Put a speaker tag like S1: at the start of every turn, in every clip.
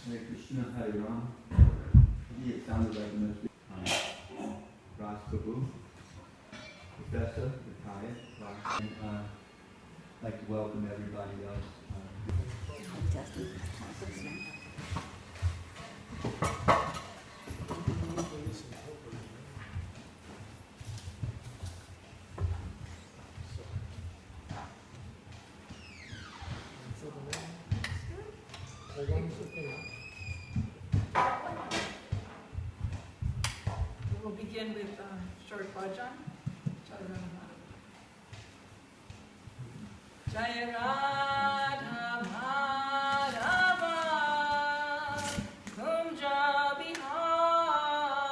S1: Hare Krishna, Hare Ram. It sounded like the most Ras Prabhu, Professor, retired, and I'd like to welcome everybody else.
S2: We'll begin with short bhajan. Jaya Radha Madhava Kunja Bihari.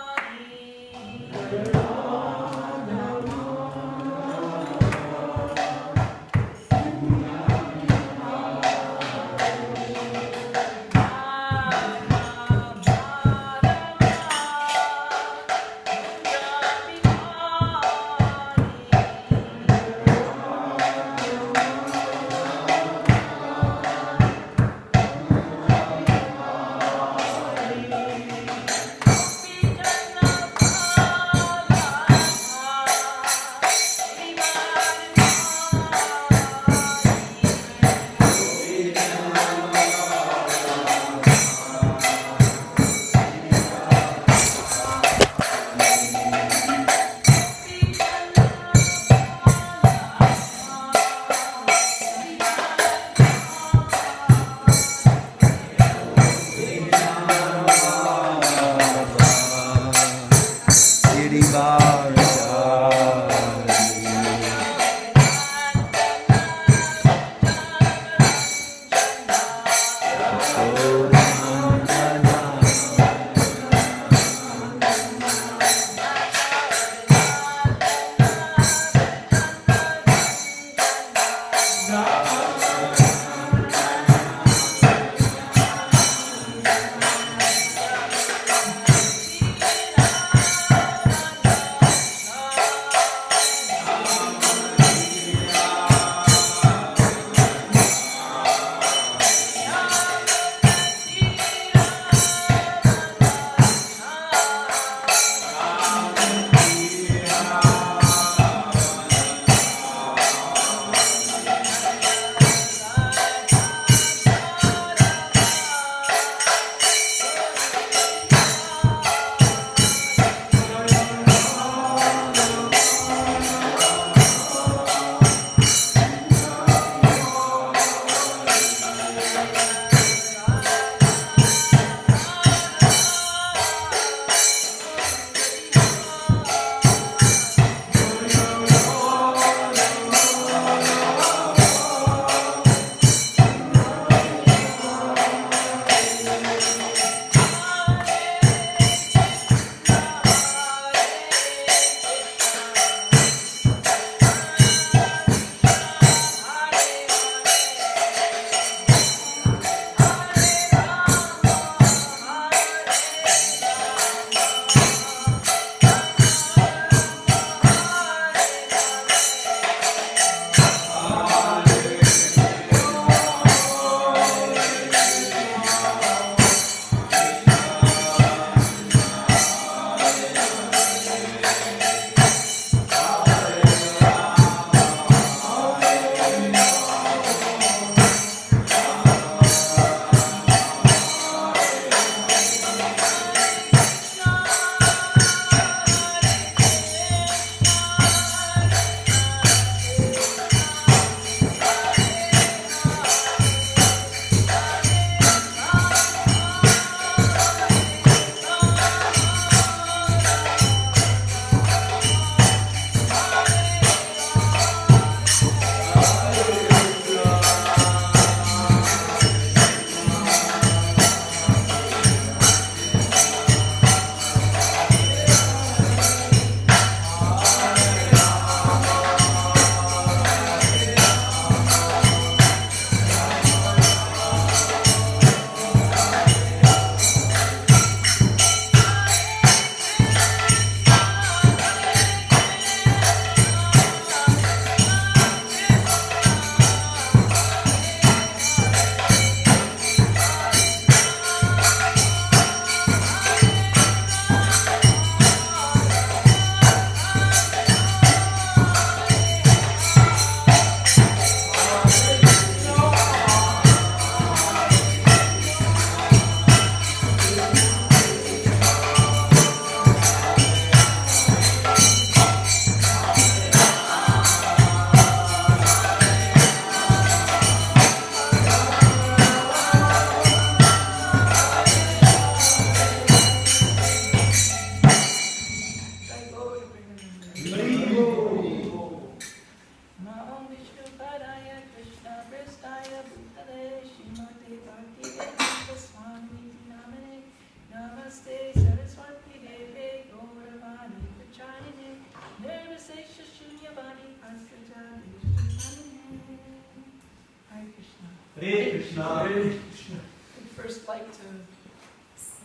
S1: Hey Krishna.
S2: We'd first like to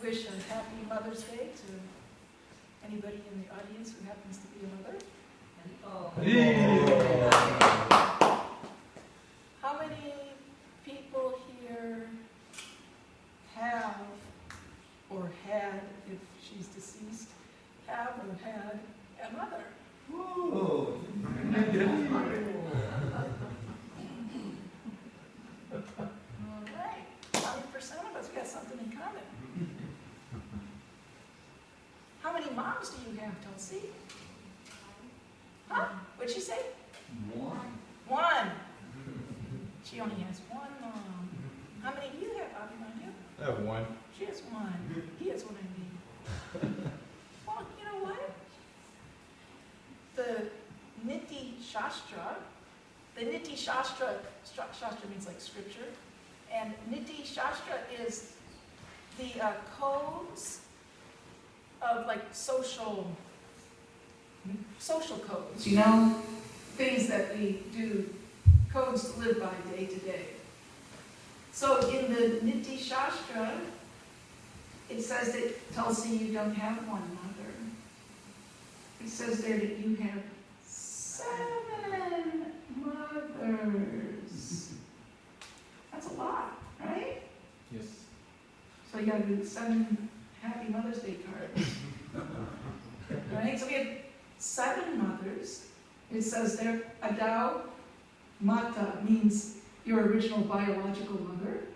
S2: wish a happy Mother's Day to anybody in the audience who happens to be a mother. How many people here have or had, if she's deceased, have or had a mother?
S1: Whoa.
S2: All right, 100% of us got something in common. How many moms do you have, Tulsi? Huh? What'd she say? One. She only has one mom. How many do you have, Abhimanyu?
S3: I have one.
S2: She has one. He has one, I mean. Well, you know what? The Niti Shastra means like scripture, and Niti Shastra is the codes of like social codes. You know, things that we do, codes to live by day to day. So in the Niti Shastra, it says that, Tulsi, you don't have one mother. It says there that you have 7 mothers. That's a lot, right?
S3: Yes.
S2: So you gotta do 7 Happy Mother's Day cards. Right? So we have 7 mothers. It says there, Adau Mata means your original biological mother.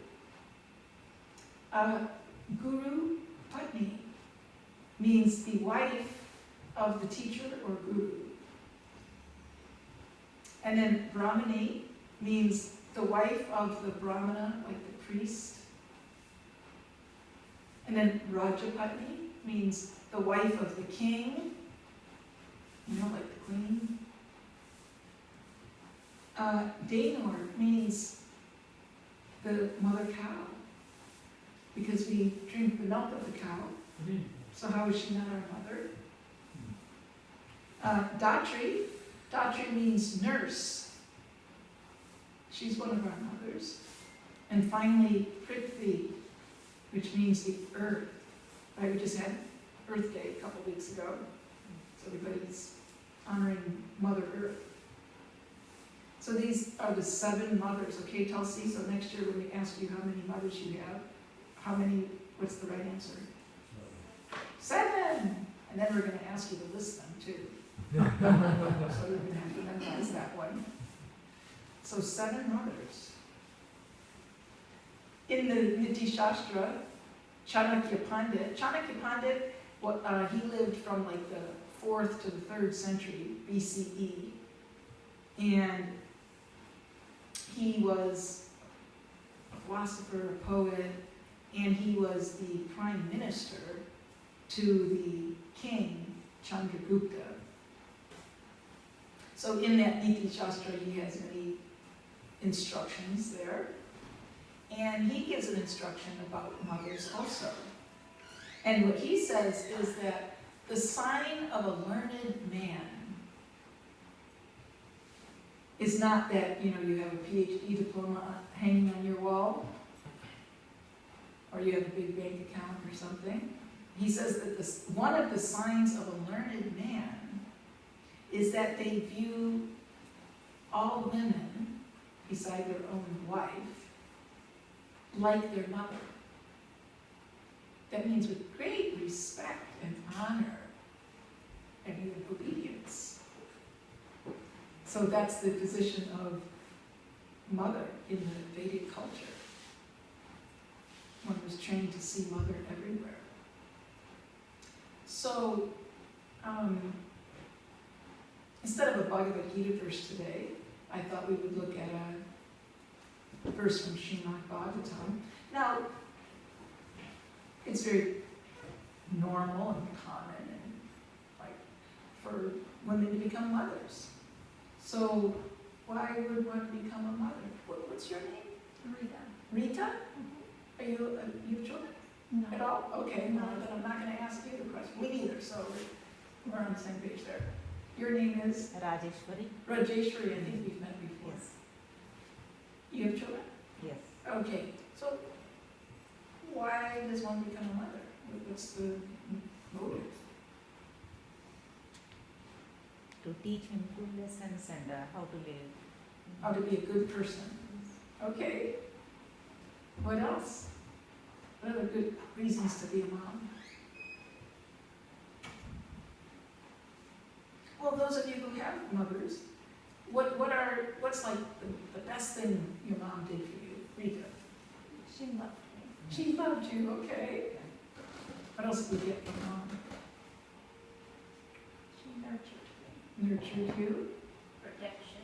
S2: Guru Patni means the wife of the teacher or guru. And then Brahmani means the wife of the Brahmana, like the priest. And then Rajapatni means the wife of the king, you know, like the queen. Danor means the mother cow, because we drink the milk of the cow. So how is she not our mother? Datri means nurse. She's one of our mothers. And finally, Prithvi, which means the earth. Right? We just had Earth Day a couple weeks ago. So everybody's honoring Mother Earth. So these are the 7 mothers, okay, Tulsi? So next year when we ask you how many mothers you have, what's the right answer? 7! And then we're going to ask you to list them too. So you're going to have to memorize that one. So 7 mothers. In the Niti Shastra, Chanakya Pandit, he lived from like the 4th to the 3rd century BCE. And he was a philosopher, a poet, and he was the prime minister to the king, Chandragupta. So in that Niti Shastra, he has many instructions there. And he gives an instruction about mothers also. And what he says is that the sign of a learned man is not that, you have a PhD diploma hanging on your wall, or you have a big bank account or something. He says that one of the signs of a learned man is that they view all women, beside their own wife, like their mother. That means with great respect and honor and even obedience. So that's the position of mother in the Vedic culture. One was trained to see mother everywhere. So, instead of a Bhagavad Gita verse today, I thought we would look at a verse from Srimad Bhagavatam. Now, it's very normal and common and like for women to become mothers. So why would one become a mother? What's your name?
S4: Rita.
S2: Rita? Are you have children
S4: No.
S2: at all? Okay, no, then I'm not going to ask you the question. Me neither, so we're on the same page there. Your name is?
S4: Rajeshwari.
S2: Rajeshwari, I think we've met before.
S4: Yes.
S2: You have children?
S4: Yes.
S2: Okay, so why does one become a mother? What's the motive?
S3: To teach him good lessons and how to live.
S2: How to be a good person. Okay. What else? What other good reasons to be a mom? Well, those of you who have mothers, what's like the best thing your mom did for you, Rita?
S3: She loved me.
S2: She loved you, okay. What else did you get from mom?
S3: She nurtured
S2: Nurtured you.
S3: me. Protection.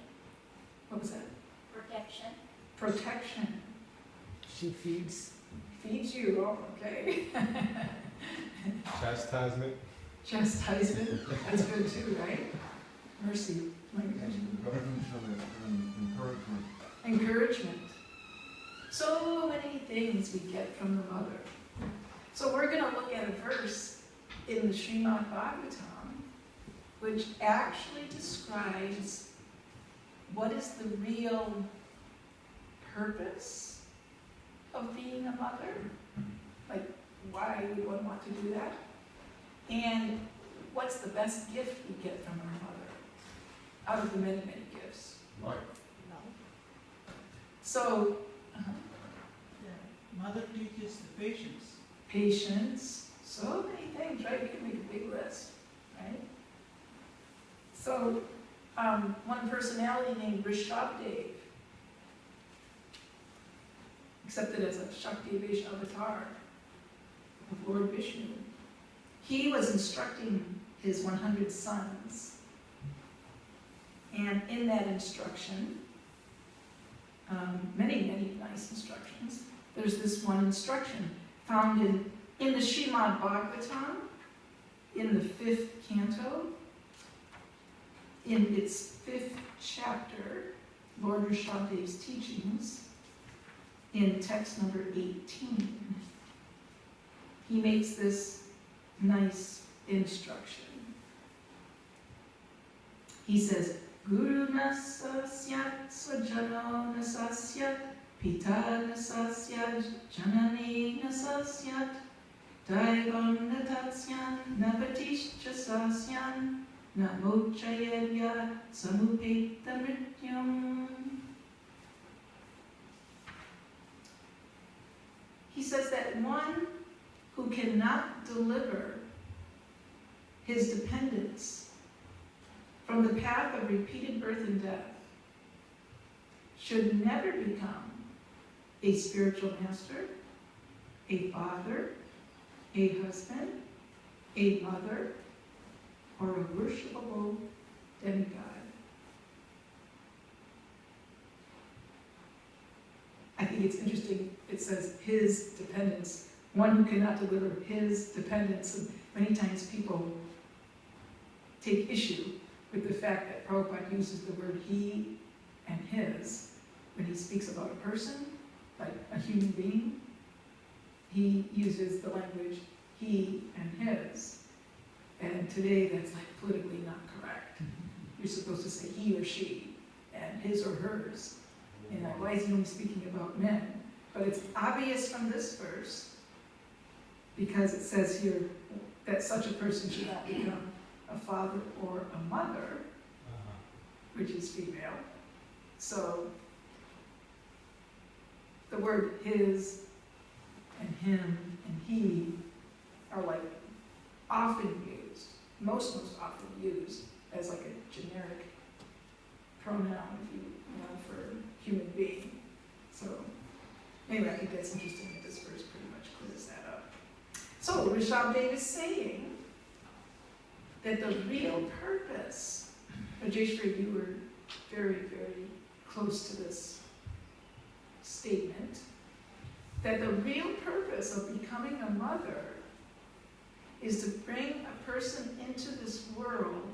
S2: What was that?
S3: Protection.
S2: Protection.
S4: She feeds.
S2: Feeds you, oh, okay.
S4: Chastisement.
S2: Chastisement, that's good too, right? Mercy, my gosh.
S1: Guidance and encouragement.
S2: Encouragement. So many things we get from the mother. So we're going to look at a verse in the Srimad Bhagavatam, which actually describes what is the real purpose of being a mother, like why we would want to do that, and what's the best gift we get from our mother out of the many, many gifts.
S4: Life.
S3: Love.
S2: So,
S5: The mother teaches the patience.
S2: patience, so many things, right? We can make a big list, right? So, one personality named Rishabdev, accepted as a Shakti-Vish avatar of Lord Vishnu. He was instructing his 100 sons, and in that instruction, many, many nice instructions, there's this one instruction found in the Srimad Bhagavatam, in the 5th canto, in its 5th chapter, Lord Rishabdev's teachings, in text number 18, he makes this nice instruction. He says, Guru nasasyat svajano nasasyat pita nasasyat janani nasasyat daivam natatsyan navatishcha sasyan namochayaya samupeta mrityam. He says that one who cannot deliver his dependence from the path of repeated birth and death should never become a spiritual master, a father, a husband, a mother, or a worshipable demigod. I think it's interesting, it says his dependence, one who cannot deliver his dependence. And many times people take issue with the fact that Prabhupada uses the word he and his when he speaks about a person, like a human being. He uses the language he and his. And today that's like politically not correct. You're supposed to say he or she and his or hers. And like, why is he only speaking about men? But it's obvious from this verse, because it says here that such a person should not become a father or a mother, which is female. So the word his and him and he are like often used, most often used as like a generic pronoun, if you know, for human being. So anyway, I think that's interesting that this verse pretty much clears that up. So Rishabdev is saying that the real purpose, Rajeshwari, you were very, very close to this statement, that the real purpose of becoming a mother is to bring a person into this world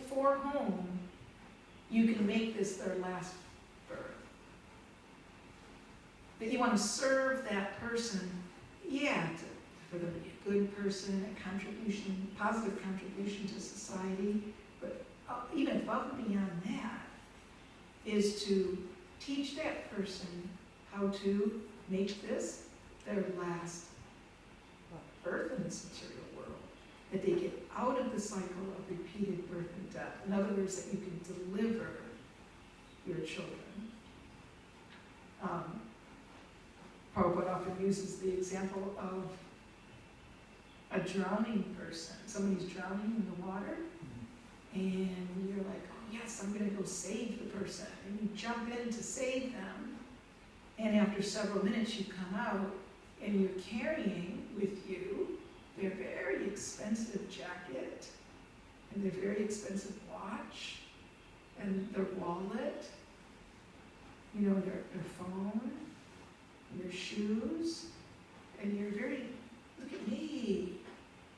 S2: for whom you can make this their last birth. That you want to serve that person, for them to be a good person, a contribution, positive contribution to society, but even above and beyond that, is to teach that person how to make this their last birth in this material world. That they get out of the cycle of repeated birth and death. In other words, that you can deliver your children. Prabhupada often uses the example of a drowning person. Somebody's drowning in the water, and you're like, oh yes, I'm going to go save the person. And you jump in to save them, and after several minutes you come out, and you're carrying with you their very expensive jacket, and their very expensive watch, and their wallet, you know, their phone, your shoes, and you're very, look at me,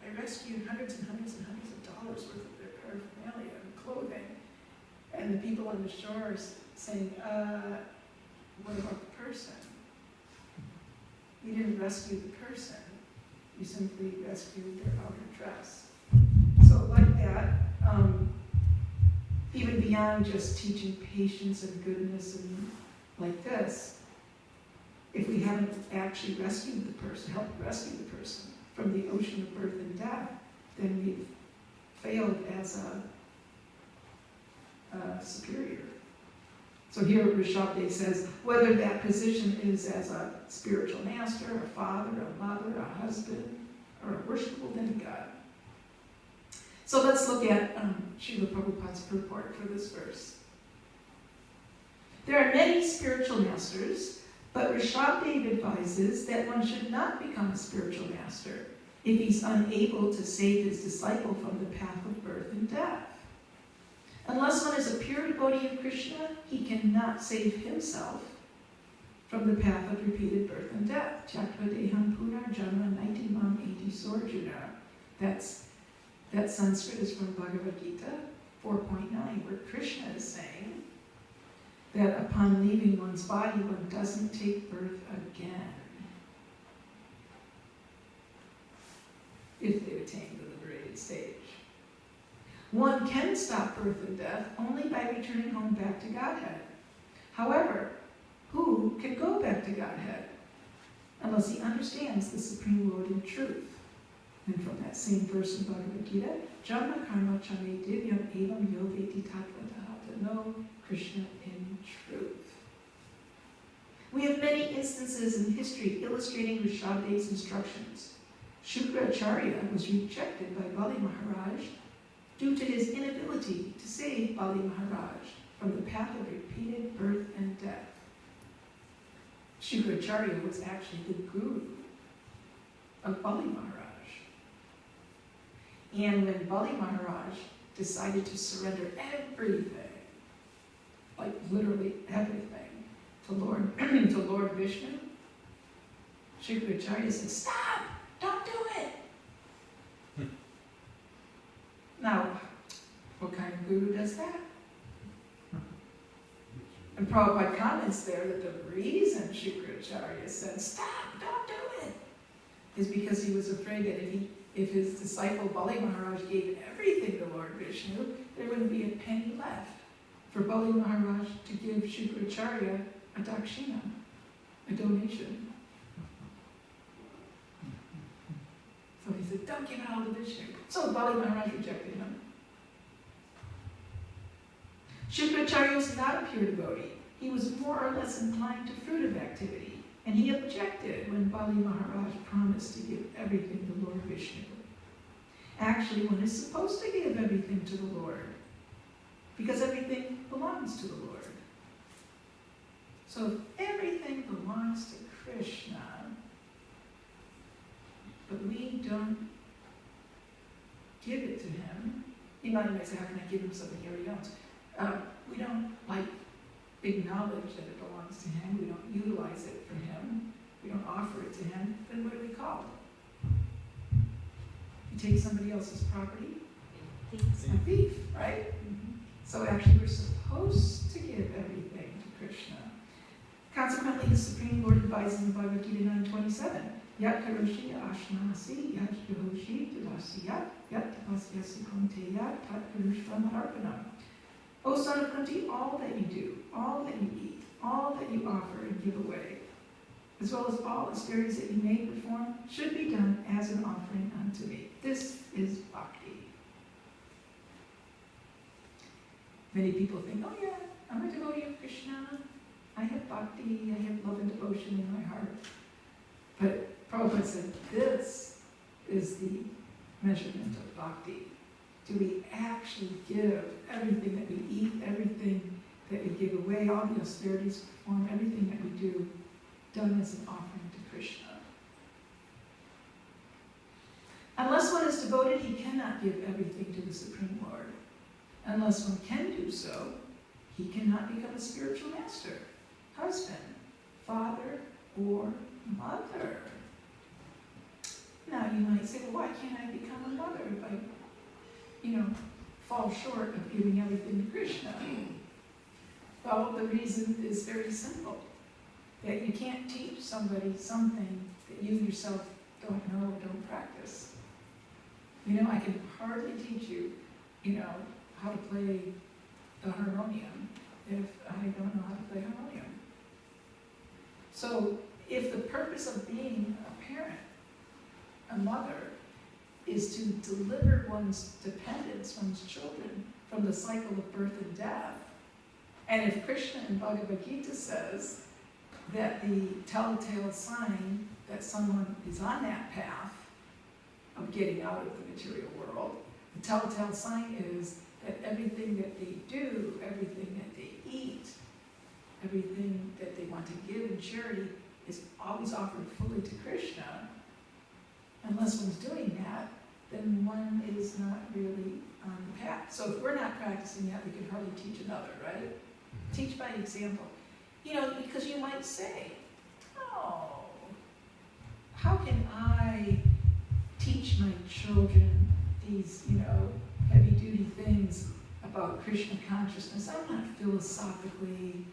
S2: I rescued hundreds and hundreds and hundreds of dollars worth of their paraphernalia and clothing. And the people on the shore are saying, what about the person? You didn't rescue the person, you simply rescued their outer dress. So like that, even beyond just teaching patience and goodness and like this, if we haven't actually rescued the person, helped rescue the person from the ocean of birth and death, then we've failed as a superior. So here Rishabdev says, whether that position is as a spiritual master, a father, a mother, a husband, or a worshipful demigod. So let's look at Srila Prabhupada's purport for this verse. There are many spiritual masters, but Rishabdev advises that one should not become a spiritual master if he's unable to save his disciple from the path of birth and death. Unless one is a pure devotee of Krishna, he cannot save himself from the path of repeated birth and death. Tyakva deham punar janma naitimam eti sorjuna. That Sanskrit is from Bhagavad Gita 4.9, where Krishna is saying that upon leaving one's body, one doesn't take birth again if they attain the liberated stage. One can stop birth and death only by returning home back to Godhead. However, who can go back to Godhead unless he understands the Supreme Lord in truth? And from that same verse in Bhagavad Gita, Janma karma chame divyam evam yoveti tattvataha, to know Krishna in truth. We have many instances in history illustrating Rishabdev's instructions. Shukracharya was rejected by Bali Maharaj due to his inability to save Bali Maharaj from the path of repeated birth and death. Shukracharya was actually the guru of Bali Maharaj. And when Bali Maharaj decided to surrender everything, like literally everything, to Lord Vishnu, Shukracharya said, stop! Don't do it! Now, what kind of guru does that? And Prabhupada comments there that the reason Shukracharya said, stop, don't do it, is because he was afraid that if his disciple Bali Maharaj gave everything to Lord Vishnu, there wouldn't be a penny left for Bali Maharaj to give Shukracharya a dakshina, a donation. So he said, don't give it all to Vishnu. So Bali Maharaj rejected him. Shukracharya was not a pure devotee. He was more or less inclined to fruitive activity. And he objected when Bali Maharaj promised to give everything to Lord Vishnu. Actually, one is supposed to give everything to the Lord, because everything belongs to the Lord. So if everything belongs to Krishna, but we don't give it to him, you might say, how can I give him something he already owns? We don't acknowledge that it belongs to him. We don't utilize it for him. We don't offer it to him. Then what are we called? You take somebody else's property, a thief, right? Mm-hmm. So actually we're supposed to give everything to Krishna. Consequently, the Supreme Lord advises in Bhagavad Gita 9:27, Yat karoshi ashnasi, yat yohoshi tadasi, yat tapasyasi konteya, tat karushvam arpanam. O son of Kunti, all that you do, all that you eat, all that you offer and give away, as well as all austerities that you may perform, should be done as an offering unto me. This is bhakti. Many people think, oh yeah, I'm a devotee of Krishna. I have bhakti, I have love and devotion in my heart. But Prabhupada said, this is the measurement of bhakti. Do we actually give everything that we eat, everything that we give away, all the austerities perform, everything that we do, done as an offering to Krishna? Unless one is devoted, he cannot give everything to the Supreme Lord. Unless one can do so, he cannot become a spiritual master, husband, father, or mother. Now you might say, well, why can't I become a mother if I, fall short of giving everything to Krishna? Well, the reason is very simple. That you can't teach somebody something that you yourself don't know or don't practice. I can hardly teach you, how to play the harmonium if I don't know how to play harmonium. So if the purpose of being a parent, a mother, is to deliver one's dependents, one's children, from the cycle of birth and death, and if Krishna in Bhagavad Gita says that the telltale sign that someone is on that path of getting out of the material world, the telltale sign is that everything that they do, everything that they eat, everything that they want to give in charity is always offered fully to Krishna. Unless one's doing that, then one is not really on the path. So if we're not practicing that, we can hardly teach another, right? Teach by example. Because you might say, oh, how can I teach my children these, heavy-duty things about Krishna consciousness? I'm not philosophically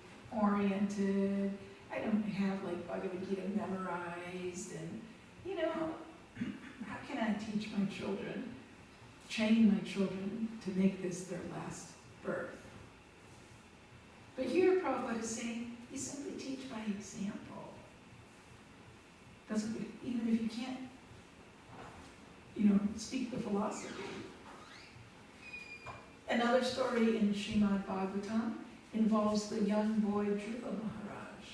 S2: oriented. I don't have, Bhagavad Gita memorized. And, how can I teach my children, train my children to make this their last birth? But here Prabhupada is saying, you simply teach by example. Even if you can't, speak the philosophy. Another story in Srimad Bhagavatam involves the young boy Dhruva Maharaj.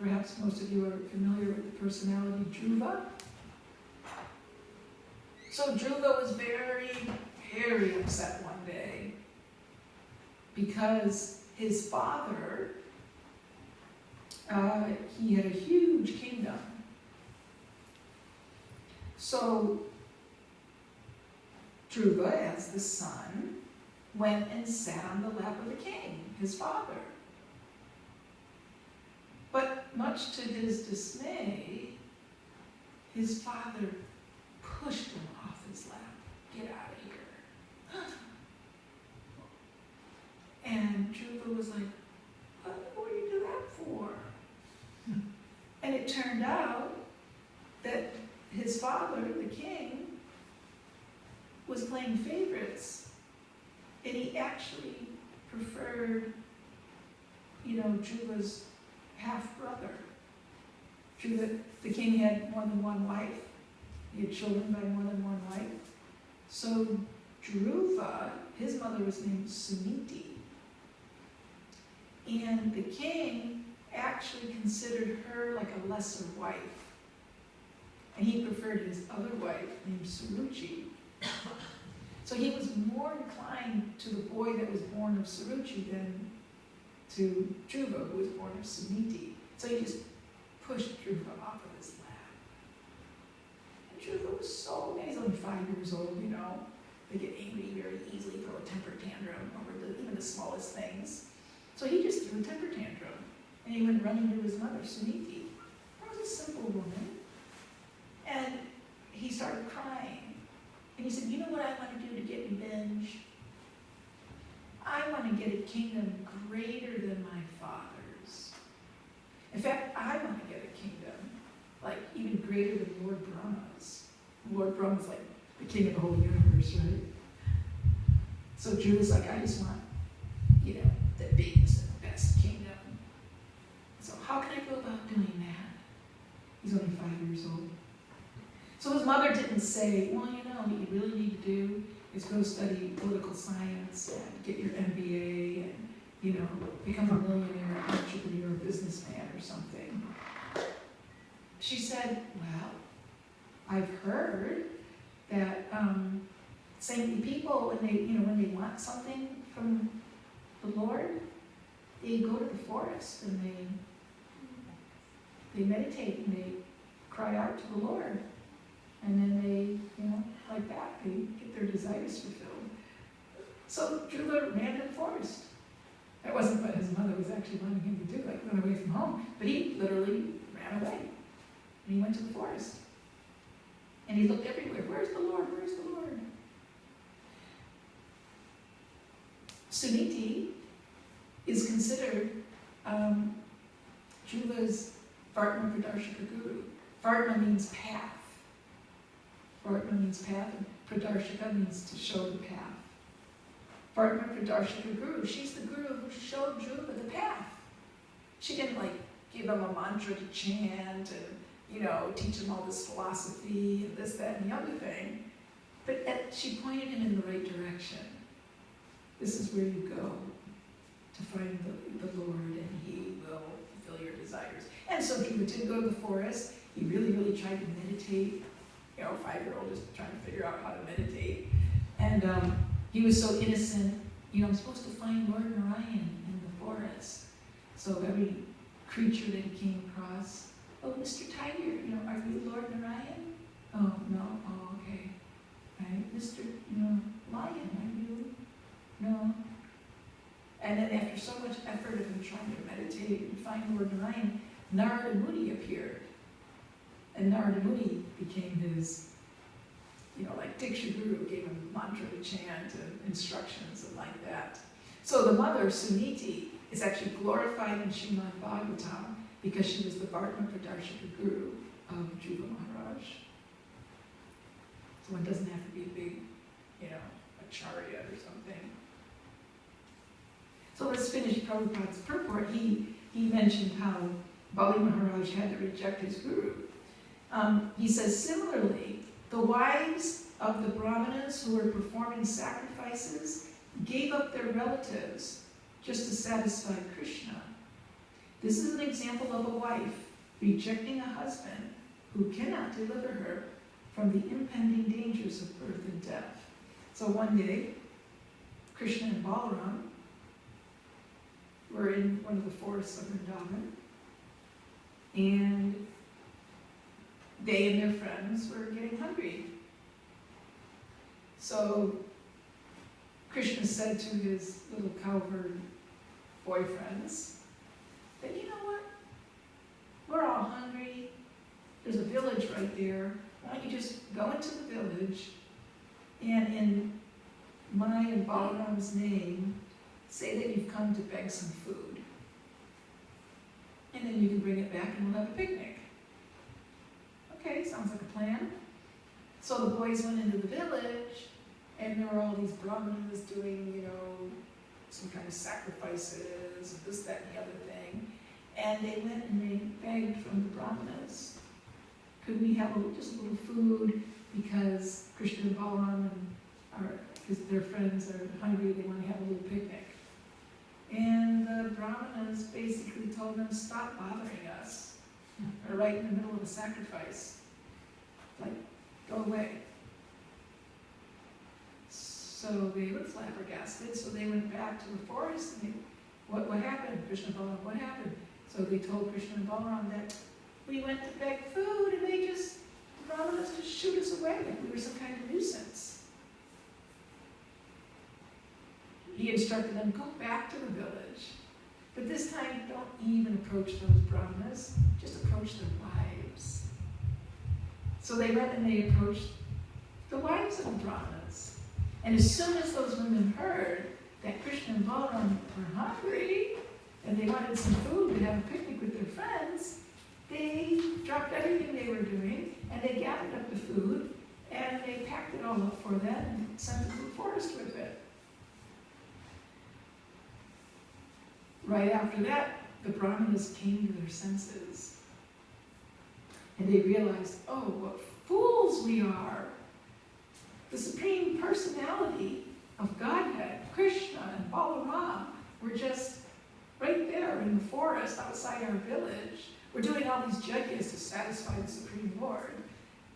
S2: Perhaps most of you are familiar with the personality Dhruva. So Dhruva was very, very upset one day because his father, he had a huge kingdom. So Dhruva, as the son, went and sat on the lap of the king, his father. But much to his dismay, his father pushed him off his lap. Get out of here. And Dhruva was like, what do you do that for? And it turned out that his father, the king, was playing favorites. And he actually preferred, Dhruva's half-brother. Dhruva, the king had more than one wife. He had children by more than one wife. So Dhruva, his mother was named Suniti. And the king actually considered her like a lesser wife. And he preferred his other wife named Suruchi. So he was more inclined to the boy that was born of Suruchi than to Dhruva, who was born of Suniti. So he just pushed Dhruva off of his lap. And Dhruva was so mad. He's only 5 years old, They get angry very easily, throw a temper tantrum over even the smallest things. So he just threw a temper tantrum. And he went running to his mother, Suniti. That was a simple woman. And he started crying. And he said, you know what I want to do to get revenge? I want to get a kingdom greater than my father's. In fact, I want to get a kingdom, even greater than Lord Brahma's. Lord Brahma's like the king of the whole universe, right? So Judah's like, I just want, you know, the biggest and the best kingdom. So how can I go about doing that? He's only 5 years old. So his mother didn't say, well, you know, what you really need to do is go study political science and get your MBA and, you know, become a millionaire, entrepreneur, businessman or something. She said, well, I've heard that saintly people, when they want something from the Lord, they go to the forest and they meditate and they cry out to the Lord. And then they, like that, they get their desires fulfilled. So Judah ran to the forest. That wasn't what his mother was actually wanting him to do, like run away from home. But he literally ran away. And he went to the forest. And he looked everywhere. Where's the Lord? Where's the Lord? Suniti is considered Jula's Vartma Pradarshika Guru. Vartma means path. Vartma means path, and Pradarshika means to show the path. Vartma Pradarshika Guru, she's the guru who showed Jula the path. She didn't give him a mantra to chant and, teach him all this philosophy and this, that, and the other thing. But she pointed him in the right direction. This is where you go to find the Lord, and He will fulfill your desires. And so Jula did go to the forest. He really, really tried to meditate. A 5-year-old is trying to figure out how to meditate. And he was so innocent. I'm supposed to find Lord Narayan in the forest. So every creature that he came across, oh, Mr. Tiger, are you Lord Narayan? Oh, no. Oh, okay. Right? Mr. Lion, are you? No. And then after so much effort of him trying to meditate and find Lord Narayan, Narada Muni appeared. And Narada Muni became his, like Diksha Guru, gave him mantra to chant and instructions and like that. So the mother, Suniti, is actually glorified in Srimad Bhagavatam because she was the Vartma Pradarshika Guru of Dhruva Maharaj. So one doesn't have to be a big, acharya or something. So let's finish Prabhupada's purport. He mentioned how Bali Maharaj had to reject his guru. He says, similarly, the wives of the brahmanas who were performing sacrifices gave up their relatives just to satisfy Krishna. This is an example of a wife rejecting a husband who cannot deliver her from the impending dangers of birth and death. So one day, Krishna and Balaram were in one of the forests of Vrindavan, and they and their friends were getting hungry. So Krishna said to his little cowherd boyfriends that, you know what, we're all hungry, there's a village right there, why don't you just go into the village and in my and Balaram's name, say that you've come to beg some food. And then you can bring it back and we'll have a picnic. Okay, sounds like a plan. So the boys went into the village, and there were all these brahmanas doing, some kind of sacrifices, this, that, and the other thing. And they went and they begged from the brahmanas, could we have just a little food, because Krishna and Balaram because their friends are hungry, they want to have a little picnic. And the brahmanas basically told them, stop bothering us. Or right in the middle of a sacrifice. Go away. So they were flabbergasted, so they went back to the forest and what happened? Krishna and Balaram, what happened? So they told Krishna and Balaram that we went to beg food and the brahmanas just shoot us away like we were some kind of nuisance. He instructed them, go back to the village. But this time, don't even approach those brahmanas, just approach their wives. So they went and they approached the wives of the brahmanas. And as soon as those women heard that Krishna and Balaram were hungry, and they wanted some food to have a picnic with their friends, they dropped everything they were doing, and they gathered up the food, and they packed it all up for them and sent it to the forest with it. right after that, the Brahmanas came to their senses. And they realized, oh, what fools we are. The Supreme Personality of Godhead, Krishna and Balaram, were just right there in the forest outside our village. We're doing all these yajnas to satisfy the Supreme Lord.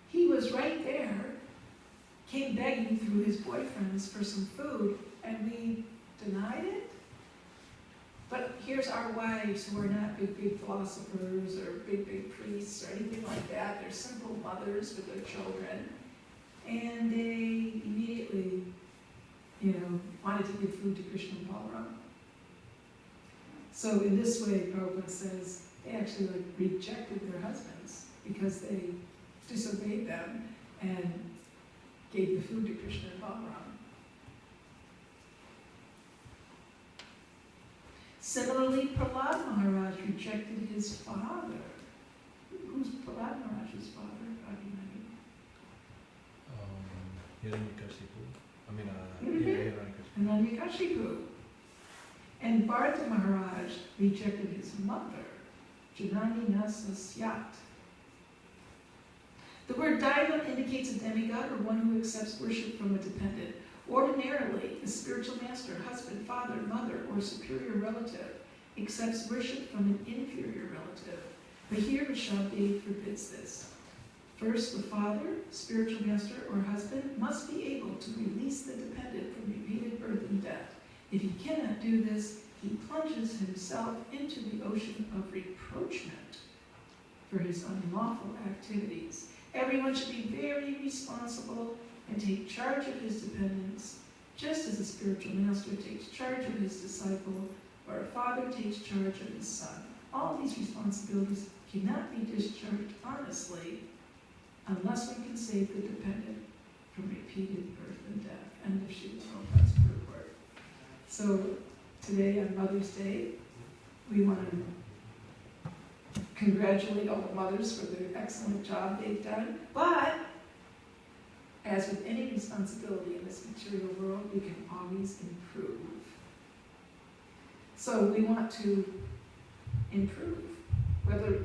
S2: He was right there, came begging through his boyfriends for some food, and we denied it? But here's our wives who are not big philosophers or big priests or anything like that. They're simple mothers with their children. And they immediately, wanted to give food to Krishna and Balaram. So in this way, Prabhupada says, they actually rejected their husbands because they disobeyed them and gave the food to Krishna and Balaram. Similarly, Prahlad Maharaj rejected his father. Who's Prahlad Maharaj's father?
S6: Hiranyakashipu.
S2: Hiranyakashipu. And Bharata Maharaj rejected his mother, Janani Nasasyat. The word Daiva indicates a demigod or one who accepts worship from a dependent. Ordinarily, a spiritual master, husband, father, mother, or superior relative accepts worship from an inferior relative. But here Shabda forbids this. First, the father, spiritual master, or husband must be able to release the dependent from repeated birth and death. If he cannot do this, he plunges himself into the ocean of reproachment for his unlawful activities. Everyone should be very responsible and take charge of his dependents, just as a spiritual master takes charge of his disciple, or a father takes charge of his son. All these responsibilities cannot be discharged honestly unless one can save the dependent from repeated birth and death. End of Srila Prabhupada's purport. So today on Mother's Day, we want to congratulate all the mothers for the excellent job they've done, but as with any responsibility in this material world, we can always improve. So we want to improve, whether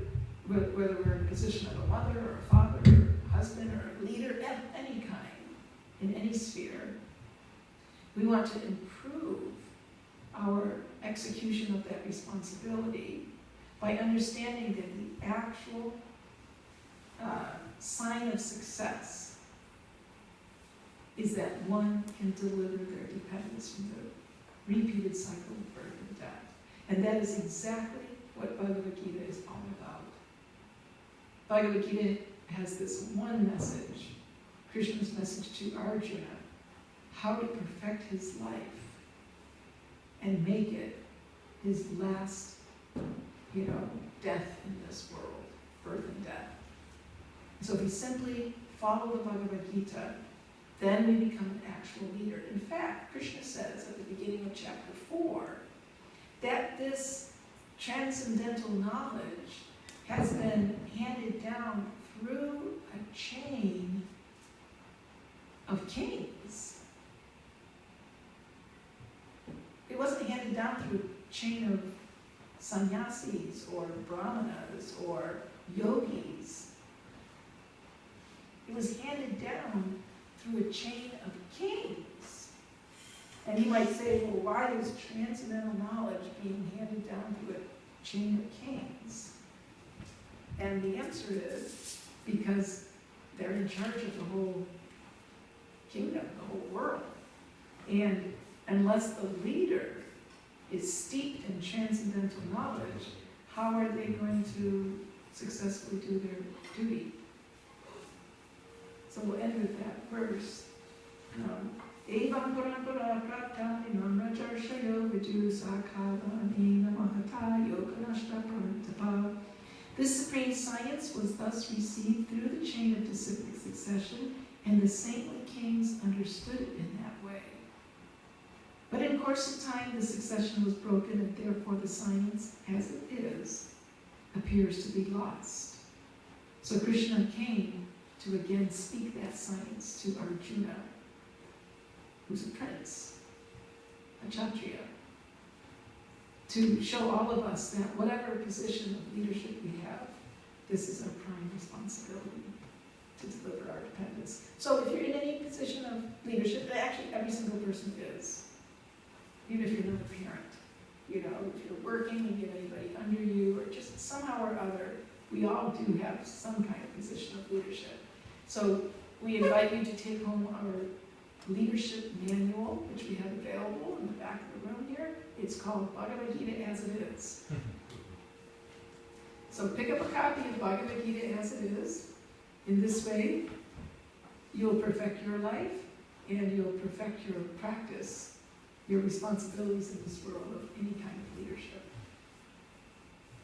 S2: we're in a position of a mother or a father or a husband or a leader of any kind, in any sphere. We want to improve our execution of that responsibility by understanding that the actual sign of success is that one can deliver their dependence from the repeated cycle of birth and death. And that is exactly what Bhagavad Gita is all about. Bhagavad Gita has this one message, Krishna's message to Arjuna, how to perfect his life and make it his last, death in this world, birth and death. So if we simply follow the Bhagavad Gita, then we become an actual leader. In fact, Krishna says at the beginning of chapter 4 that this transcendental knowledge has been handed down through a chain of kings. It wasn't handed down through a chain of sannyasis or brahmanas or yogis. It was handed down through a chain of kings. And you might say, well, why is transcendental knowledge being handed down through a chain of kings? And the answer is because they're in charge of the whole kingdom, the whole world. And unless the leader is steeped in transcendental knowledge, how are they going to successfully do their duty? So we'll end with that verse. Evam parampara prapta imam rajarshayo vidu sakala anena mahata yoganashta parantapa. This supreme science was thus received through the chain of disciplic succession, and the saintly kings understood it in that way. But in course of time, the succession was broken, and therefore the science, as it is, appears to be lost. So Krishna came to again speak that science to Arjuna, who's a prince, a Kshatriya, to show all of us that whatever position of leadership we have, this is our prime responsibility to deliver our dependence. So if you're in any position of leadership, and actually every single person is, even if you're not a parent, you know, if you're working and you have anybody under you, or just somehow or other, we all do have some kind of position of leadership. So we invite you to take home our leadership manual, which we have available in the back of the room here. It's called Bhagavad Gita as it is. So pick up a copy of Bhagavad Gita as it is. In this way, you'll perfect your life and you'll perfect your practice, your responsibilities in this world of any kind of leadership.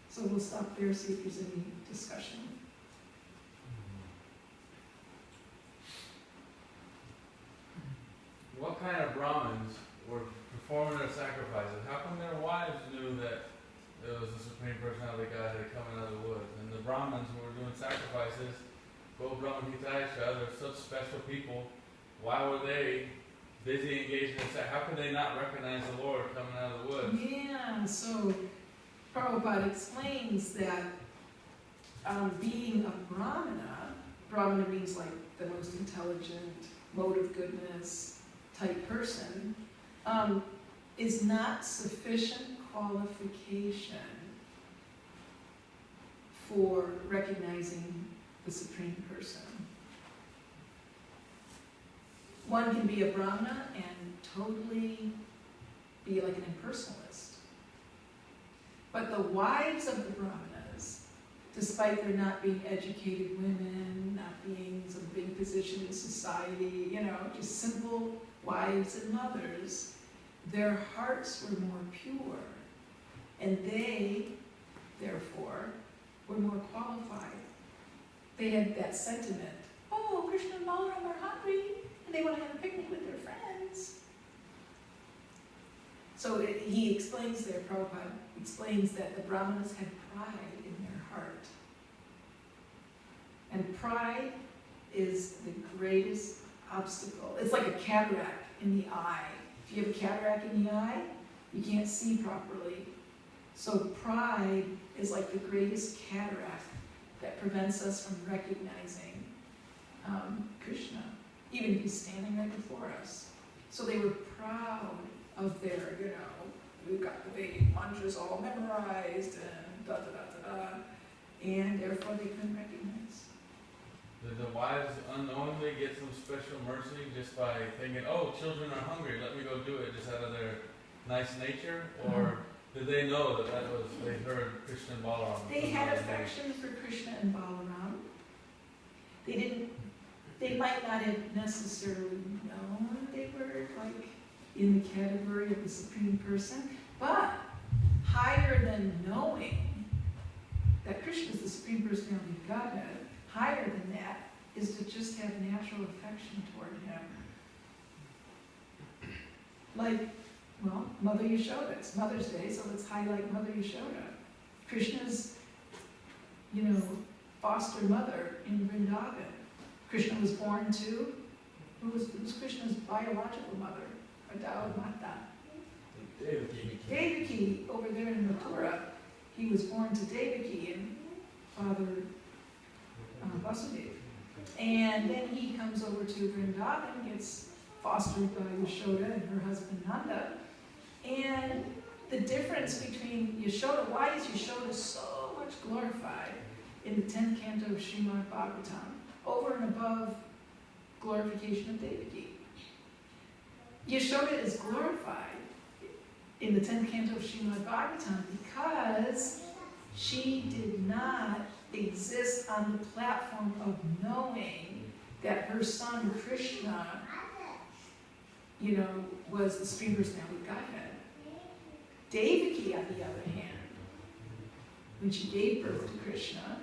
S2: So we'll stop there, see if there's any discussion.
S7: What kind of Brahmins were performing their sacrifices? How come their wives knew that it was the Supreme Personality God had come out of the woods? And the Brahmins who were doing sacrifices, Go Brahman Hitayasha, they're such special people. Why were they busy engaged in sex? How could they not recognize the Lord coming out of the woods?
S2: Yeah, so Prabhupada explains that being a Brahmana means like the most intelligent, mode of goodness type person, is not sufficient qualification for recognizing the Supreme Person. One can be a Brahmana and totally be like an impersonalist. But the wives of the Brahmanas, despite their not being educated women, not being some big position in society, you know, just simple wives and mothers, their hearts were more pure. And they, therefore, were more qualified. They had that sentiment, oh, Krishna and Balaram are hungry, and they want to have a picnic with their friends. So he explains there, Prabhupada explains that the Brahmanas had pride in their heart. And pride is the greatest obstacle. It's like a cataract in the eye. If you have a cataract in the eye, you can't see properly. So pride is like the greatest cataract that prevents us from recognizing Krishna, even if he's standing right before us. So they were proud of their, you know, we've got the Vedic mantras all memorized and da-da-da-da-da, and therefore they couldn't recognize.
S7: Did the wives unknowingly get some special mercy just by thinking, oh, children are hungry, let me go do it, just out of their nice nature? Or did they know that they heard Krishna and Balaram?
S2: They had affection for Krishna and Balaram. They might not have necessarily known they were like in the category of the Supreme Person, but higher than knowing that Krishna is the Supreme Personality of Godhead, higher than that is to just have natural affection toward him. Like, well, Mother Yashoda. It's Mother's Day, so let's highlight Mother Yashoda. Krishna's, you know, foster mother in Vrindavan. Krishna was born to, who was Krishna's biological mother? Adao Mata. Devaki, over there in Mathura. He was born to Devaki and Father Vasudeva. And then he comes over to Vrindavan, gets fostered by Yashoda and her husband Nanda. And the difference between Yashoda, why is Yashoda so much glorified in the 10th canto of Srimad Bhagavatam, over and above glorification of Devaki? Yashoda is glorified in the 10th canto of Srimad Bhagavatam because she did not exist on the platform of knowing that her son Krishna, you know, was the Supreme Personality of Godhead. Devaki, on the other hand, when she gave birth to Krishna,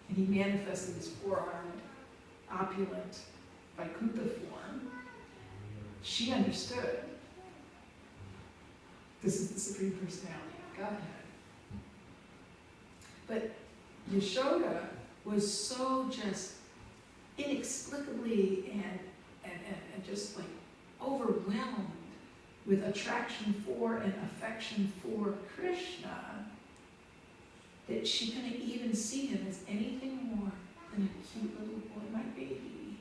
S2: and he manifested his four-armed, opulent, Vaikuntha form, she understood this is the Supreme Personality of Godhead. But Yashoda was so just inexplicably and just like overwhelmed with attraction for and affection for Krishna, that she couldn't even see him as anything more than a cute little boy, my baby.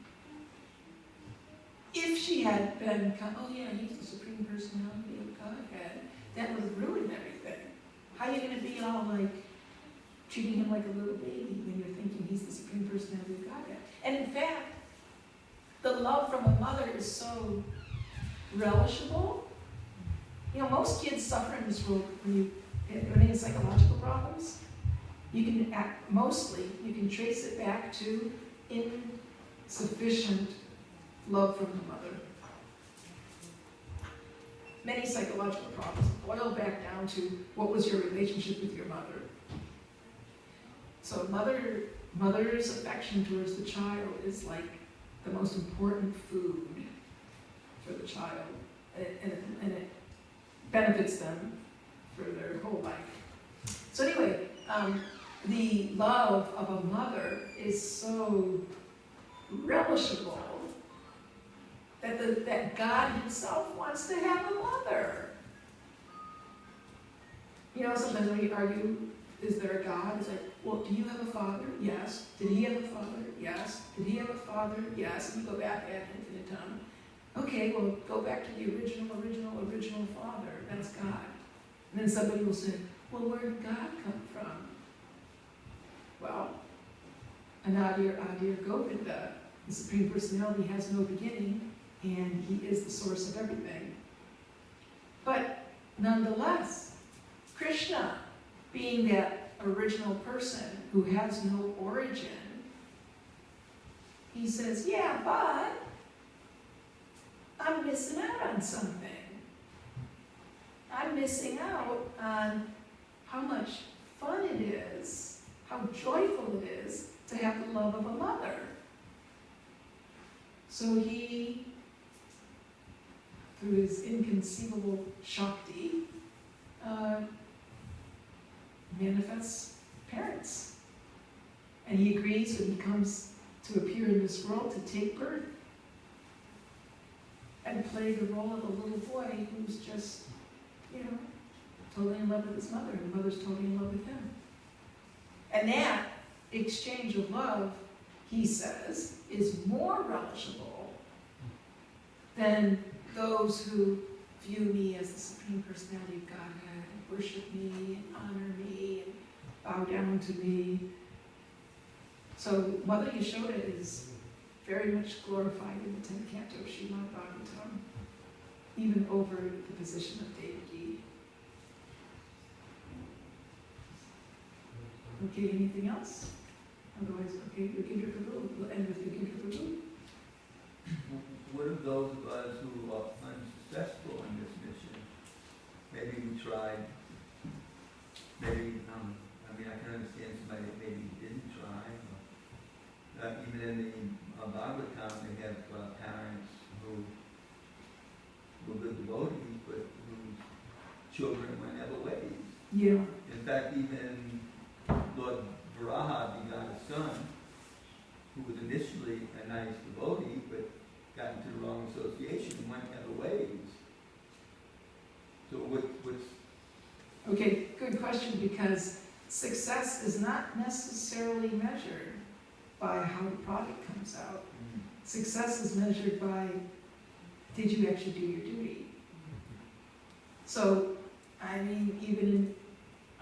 S2: If she had been, oh yeah, he's the Supreme Personality of Godhead, that would have ruined everything. How are you going to be all like, treating him like a little baby when you're thinking he's the Supreme Personality of Godhead? And in fact, the love from a mother is so relishable. You know, most kids suffer in this world when they have psychological problems. You can you can trace it back to insufficient love from the mother. Many psychological problems boil back down to what was your relationship with your mother. So mother's affection towards the child is like the most important food for the child, and it benefits them for their whole life. So anyway, the love of a mother is so relishable that God himself wants to have a mother. You know, sometimes when we argue, is there a God? It's like, well, do you have a father? Yes. Did he have a father? Yes. Did he have a father? Yes. And you go back ad infinitum. Okay, well, go back to the original father. That's God. And then somebody will say, well, where did God come from? Well, Anadir Adir Govinda, the Supreme Personality, has no beginning, and he is the source of everything. But nonetheless, Krishna, being that original person who has no origin, he says, yeah, but I'm missing out on something. I'm missing out on how much fun it is, how joyful it is to have the love of a mother. So he, through his inconceivable Shakti, manifests parents. And he agrees when he comes to appear in this world to take birth and play the role of a little boy who's just, totally in love with his mother, and the mother's totally in love with him. And that exchange of love, he says, is more relishable than those who view me as the Supreme Personality of Godhead, and worship me, and honor me, and bow down to me. So Mother Yashoda is very much glorified in the 10th canto of Srimad Bhagavatam, even over the position of Devaki. Okay, anything else? Otherwise, okay, Yogindra Prabhu. We'll end with Yogindra Prabhu.
S1: What of those of us who are unsuccessful in this mission? Maybe we tried, maybe, I can understand somebody that maybe didn't try. Even in the Bhagavatam, they have parents who were good devotees, but whose children went other ways.
S2: Yeah.
S1: In fact, even Lord Varaha begot a son who was initially a nice devotee, but got into the wrong association and went other ways. So what's...
S2: Okay, good question, because success is not necessarily measured by how the product comes out. Success is measured by, did you actually do your duty? So, even in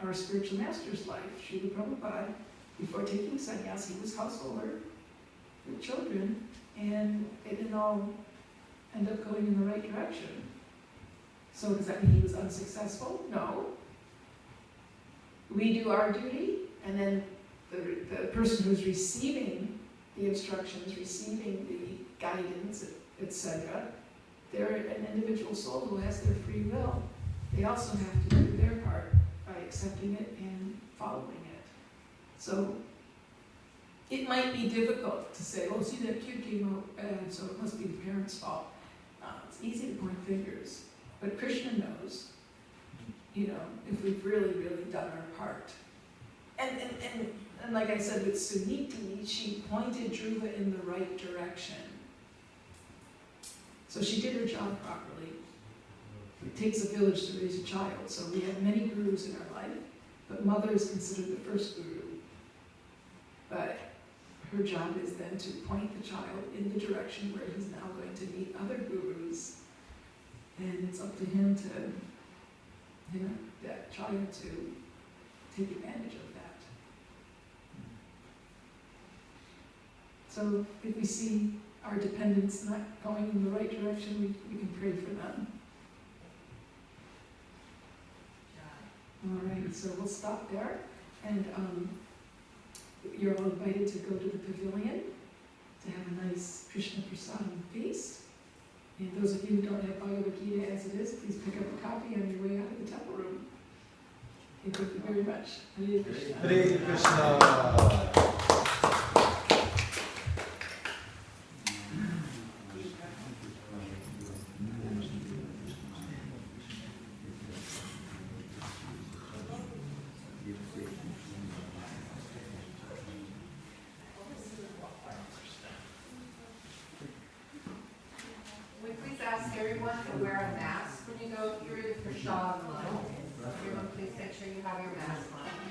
S2: our spiritual master's life, Srila Prabhupada, before taking sannyas, he was householder with children, and it didn't all end up going in the right direction. So does that mean he was unsuccessful? No. We do our duty, and then the person who's receiving the instructions, receiving the guidance, etc., they're an individual soul who has their free will. They also have to do their part by accepting it and following it. So it might be difficult to say, oh, see, that kid came out bad, so it must be the parents' fault. It's easy to point fingers, but Krishna knows, if we've really, really done our part. And like I said with Suniti, she pointed Dhruva in the right direction. So she did her job properly. it takes a village to raise a child, so we have many gurus in our life, but mother is considered the first guru. But her job is then to point the child in the direction where he's now going to meet other gurus. And it's up to him to, that child to take advantage of that. So if we see our dependents not going in the right direction, we can pray for them. All right, so we'll stop there. And you're all invited to go to the pavilion to have a nice Krishna Prasadam feast. And those of you who don't have Bhagavad Gita as it is, please pick up a copy on your way out of the temple room. And thank you very much. Hare Krishna.
S6: Hare Krishna.
S8: We please ask everyone to wear a mask when you go through the prashad line. Everyone, please make sure you have your mask on.